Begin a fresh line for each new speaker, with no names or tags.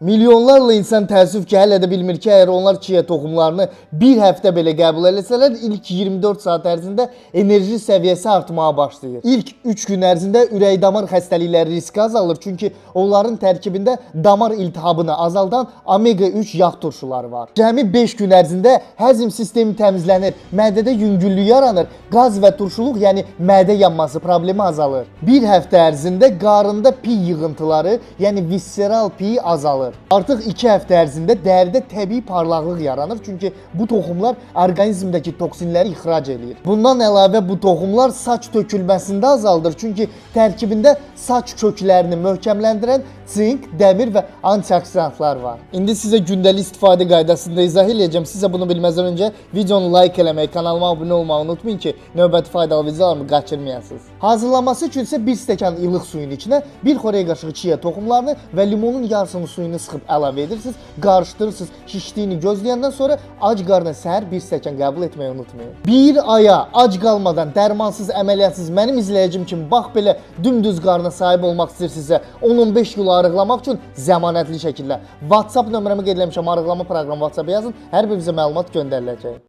Milyonlarla insan təəssüf ki, hələ də bilmir ki, əgər onlar chia toxumlarını bir həftə belə qəbul eləsələr, ilk 24 saat ərzində enerji səviyyəsi artmağa başlayır. İlk 3 gün ərzində ürək-damar xəstəlikləri riski azalır, çünki onların tərkibində damar iltihabını azaldan omega-3 yağ turşuları var. Cəmi 5 gün ərzində həzm sistemi təmizlənir, mədədə yüngüllük yaranır, qaz və turşuluq, yəni mədə yanması problemi azalır. Bir həftə ərzində qarında pi yığıntıları, yəni visceral pi azalır. Artıq 2 həftə ərzində dəridə təbii parlaqlıq yaranır, çünki bu toxumlar orqanizmdəki toksinləri ixrac eləyir. Bundan əlavə bu toxumlar saç tökülməsində azaldır, çünki tərkibində saç köklərini möhkəmləndirən sink, dəmir və antioksidantlar var. İndi sizə gündəlik istifadə qaydasında izah edəcəm. Sizə bunu bilməzdən öncə videonu like eləməyi, kanalıma abunə olmağı unutmayın ki, növbəti faydalı videolarımı qaçırmayasınız. Hazırlanması üçün isə 1 stəkan ilıq suyun içinə 1 xörək qaşığı chia toxumlarını və limonun yarısını suyunu sıxıb əlavə edirsiniz, qarışdırırsınız, şişdiyini gözləyəndən sonra ac qarnına səhər 1 stəkan qəbul etməyi unutmayın. Bir aya ac qalmadan, dərmansız, əməliyyatsız mənim izləyicim kimi bax belə dümdüz qarna sahib olmaq istəyirsinizsə, 10-15 kilo arıqlamaq üçün zəmanətli şəkildə WhatsApp nömrəmi qeyd etmişəm, arıqlama proqramı WhatsApp yazın, hər birinizə məlumat göndəriləcək.